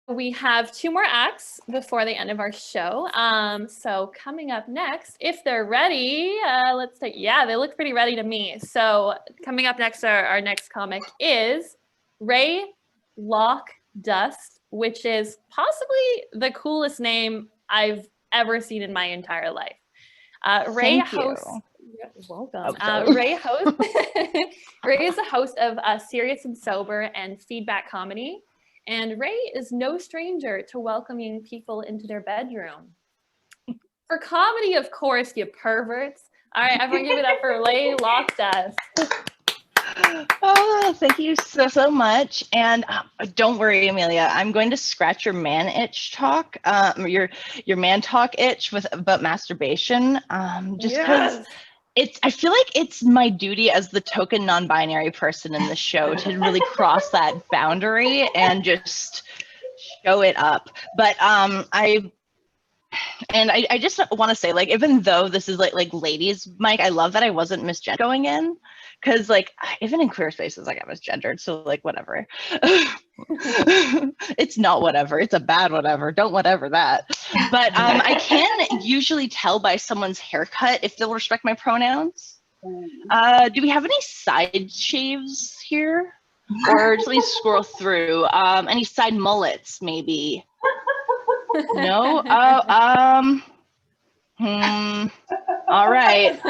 We have 2 more acts before the end of our show. So coming up next, if they're ready, let's take, yeah, they look pretty ready to me. So coming up next, our next comic is Rae Lockdust, which is possibly the coolest name I've ever seen in my entire life. Rae hosts. Welcome. Rae is the host of Serious and Sober and Feedback Comedy. And Rae is no stranger to welcoming people into their bedroom. For comedy, of course, you perverts. All right, everyone give it up for Rae Lockdust. Oh, thank you so much. And don't worry, Amelia, I'm going to scratch your man itch talk, your man talk itch about masturbation, just because I feel like it's my duty as the token non-binary person in the show to really cross that boundary and just show it up. But I just want to say, like, even though this is like ladies' mic, I love that I wasn't misgendered going in, because like even in queer spaces I got misgendered, so like whatever. It's not whatever, it's a bad whatever. Don't whatever that. But I can usually tell by someone's haircut if they'll respect my pronouns. Do we have any side shaves here, or just let me scroll through? Any side mullets maybe? No. All right.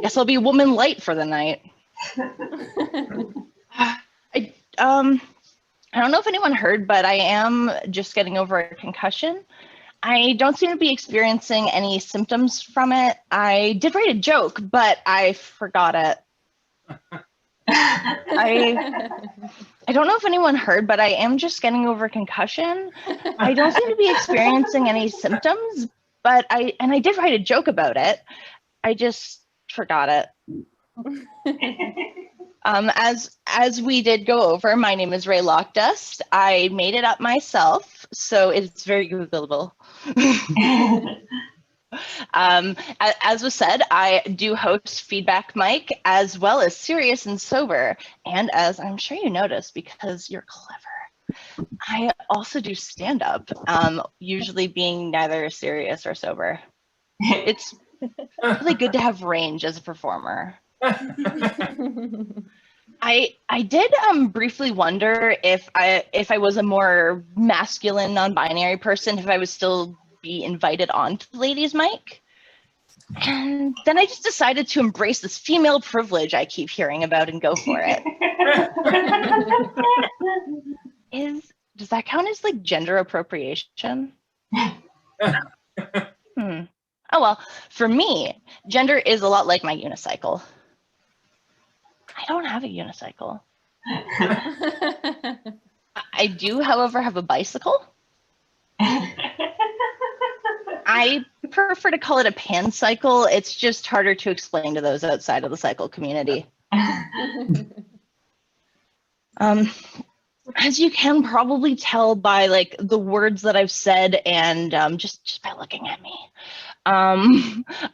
Guess I'll be woman light for the night. I don't know if anyone heard, but I am just getting over a concussion. I don't seem to be experiencing any symptoms from it. I did write a joke, but I forgot it. I don't know if anyone heard, but I am just getting over concussion. I don't seem to be experiencing any symptoms, but I did write a joke about it. I just forgot it. As we did go over, my name is Rae Lockdust. I made it up myself, so it's very Googleable. As was said, I do host Feedback Mike as well as Serious and Sober. And as I'm sure you noticed, because you're clever, I also do stand-up, usually being neither serious or sober. It's really good to have range as a performer. I did briefly wonder if I was a more masculine, non-binary person, if I would still be invited on to the ladies' mic. And then I just decided to embrace this female privilege I keep hearing about and go for it. Does that count as like gender appropriation? Oh well, for me, gender is a lot like my unicycle. I don't have a unicycle. I do, however, have a bicycle. I prefer to call it a pancycle. It's just harder to explain to those outside of the cycle community. As you can probably tell by like the words that I've said and just by looking at me, I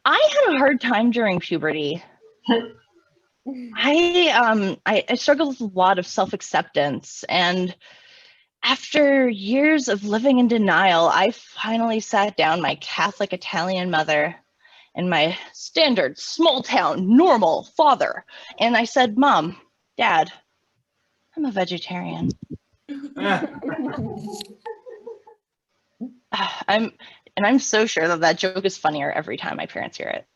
had a hard time during puberty. I struggled with a lot of self-acceptance, and after years of living in denial, I finally sat down my Catholic Italian mother and my standard small town normal father, and I said, "Mom, Dad, I'm a vegetarian." I'm so sure that joke is funnier every time my parents hear it.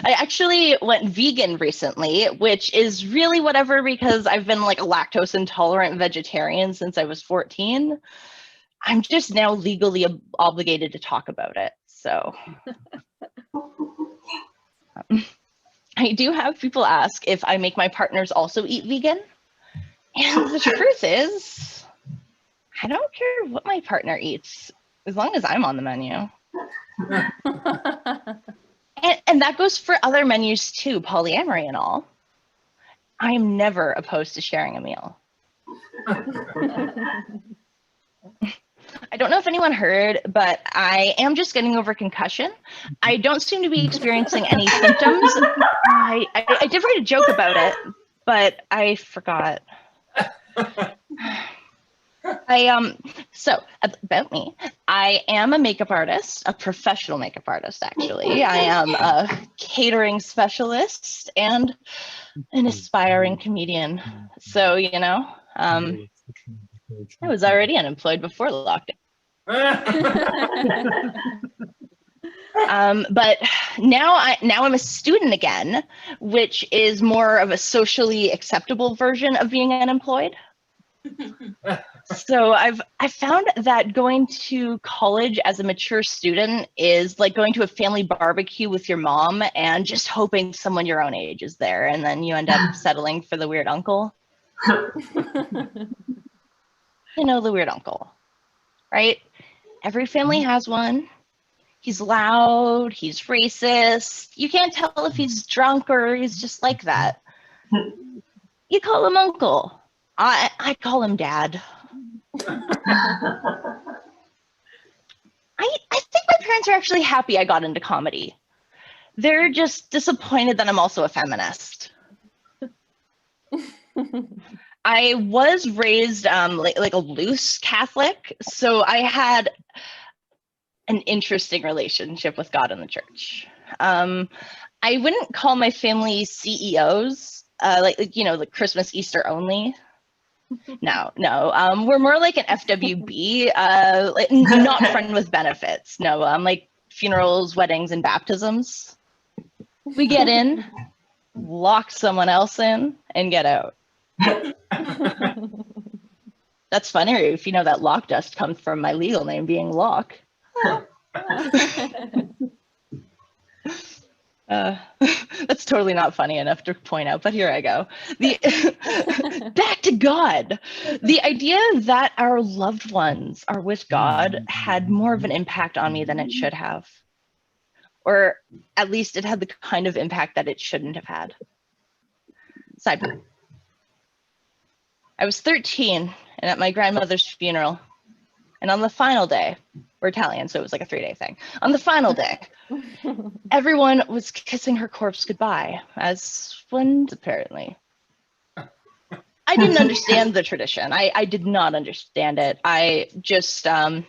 I actually went vegan recently, which is really whatever, because I've been like a lactose intolerant vegetarian since I was 14. I'm just now legally obligated to talk about it. So I do have people ask if I make my partners also eat vegan. And the truth is, I don't care what my partner eats, as long as I'm on the menu. And that goes for other menus too, polyamory and all. I am never opposed to sharing a meal. I don't know if anyone heard, but I am just getting over concussion. I don't seem to be experiencing any symptoms. I did write a joke about it, but I forgot. So about me, I am a makeup artist, a professional makeup artist, actually. I am a catering specialist and an aspiring comedian. So, I was already unemployed before lockdown. But now I'm a student again, which is more of a socially acceptable version of being unemployed. So I found that going to college as a mature student is like going to a family barbecue with your mom and just hoping someone your own age is there, and then you end up settling for the weird uncle. You know, the weird uncle, right? Every family has one. He's loud, he's racist. You can't tell if he's drunk or he's just like that. You call him uncle. I call him dad. I think my parents are actually happy I got into comedy. They're just disappointed that I'm also a feminist. I was raised like a loose Catholic, so I had an interesting relationship with God and the church. I wouldn't call my family CEOs, like Christmas, Easter only. No. We're more like an FWB, not friend with benefits. No, like funerals, weddings, and baptisms. We get in, lock someone else in, and get out. That's funny if you know that Lockdust comes from my legal name being Locke. That's totally not funny enough to point out, but here I go. Back to God. The idea that our loved ones are with God had more of an impact on me than it should have. Or at least it had the kind of impact that it shouldn't have had. Sidebar. I was 13 and at my grandmother's funeral. And on the final day, we're Italian, so it was like a 3-day thing. On the final day, everyone was kissing her corpse goodbye, as one apparently. I didn't understand the tradition. I did not understand it. I just, I didn't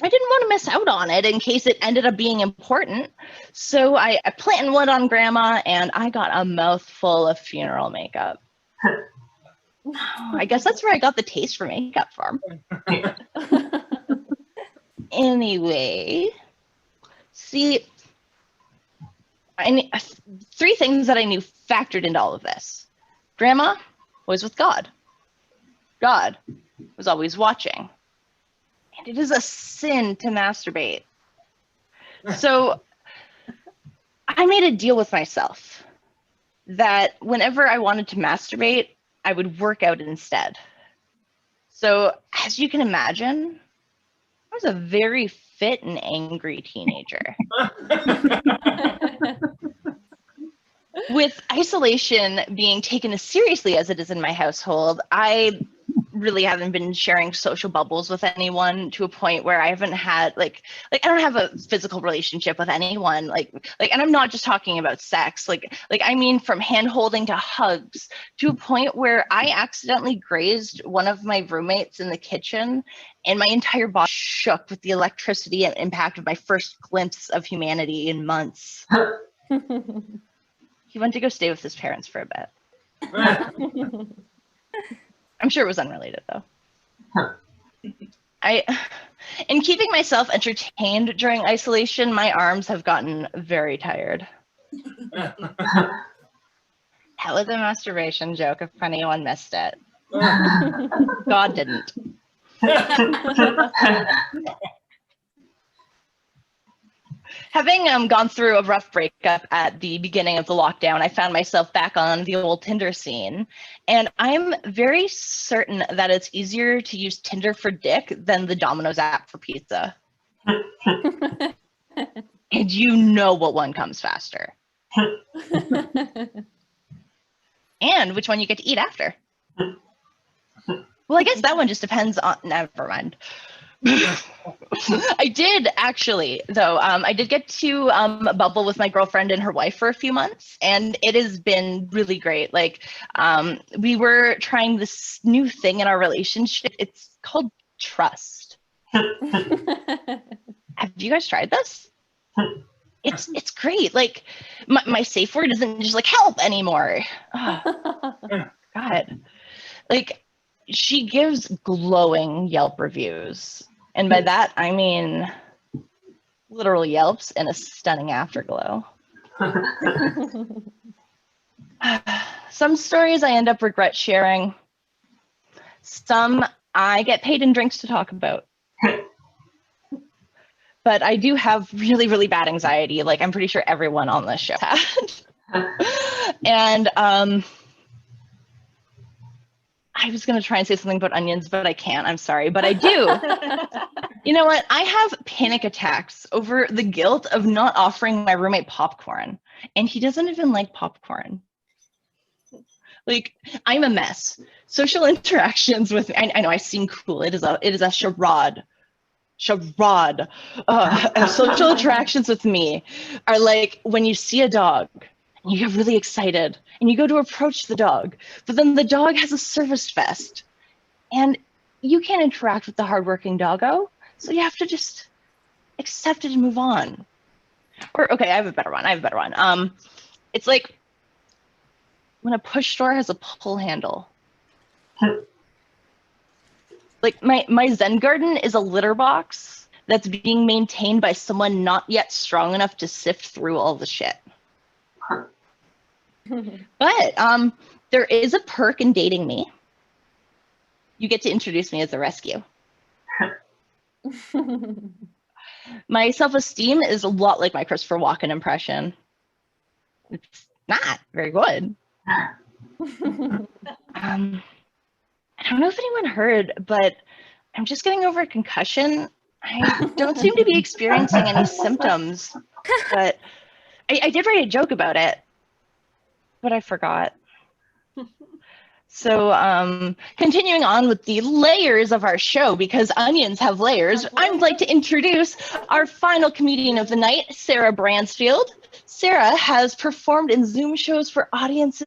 want to miss out on it in case it ended up being important. So I planted one on Grandma, and I got a mouthful of funeral makeup. I guess that's where I got the taste for makeup from. Anyway, see, three things that I knew factored into all of this. Grandma was with God. God was always watching. And it is a sin to masturbate. So I made a deal with myself that whenever I wanted to masturbate, I would work out instead. So as you can imagine, I was a very fit and angry teenager. With isolation being taken as seriously as it is in my household, I really haven't been sharing social bubbles with anyone to a point where I haven't had like I don't have a physical relationship with anyone like and I'm not just talking about sex like I mean from hand holding to hugs to a point where I accidentally grazed one of my roommates in the kitchen and my entire body shook with the electricity and impact of my first glimpse of humanity in months. He went to go stay with his parents for a bit. I'm sure it was unrelated though. In keeping myself entertained during isolation, my arms have gotten very tired. That was a masturbation joke if anyone missed it. God didn't. Having gone through a rough breakup at the beginning of the lockdown, I found myself back on the old Tinder scene. And I'm very certain that it's easier to use Tinder for dick than the Domino's app for pizza. And you know what one comes faster. And which one you get to eat after. Well, I guess that one just depends on, never mind. I did actually, though. I did get to bubble with my girlfriend and her wife for a few months, and it has been really great. Like, we were trying this new thing in our relationship. It's called trust. Have you guys tried this? It's great. Like, my safe word isn't just like help anymore. Oh, God. Like, she gives glowing Yelp reviews. And by that, I mean literal Yelps and a stunning afterglow. Some stories I end up regret sharing. Some I get paid in drinks to talk about. But I do have really, really bad anxiety. Like, I'm pretty sure everyone on this show had. And I was going to try and say something about onions, but I can't. I'm sorry, but I do. You know what? I have panic attacks over the guilt of not offering my roommate popcorn, and he doesn't even like popcorn. Like, I'm a mess. Social interactions with me, I know I seem cool. It is a charade. Social interactions with me are like when you see a dog and you get really excited and you go to approach the dog, but then the dog has a service vest and you can't interact with the hardworking doggo, so you have to just accept it and move on. Or, okay, I have a better one. It's like when a push door has a pull handle. Like, my Zen garden is a litter box that's being maintained by someone not yet strong enough to sift through all the shit. But there is a perk in dating me. You get to introduce me as a rescue. My self-esteem is a lot like my Christopher Walken impression. It's not very good. I don't know if anyone heard, but I'm just getting over a concussion. I don't seem to be experiencing any symptoms, but I did write a joke about it, but I forgot. So continuing on with the layers of our show, because onions have layers, I'd like to introduce our final comedian of the night, Sarah Bransfield. Sarah has performed in Zoom shows for audiences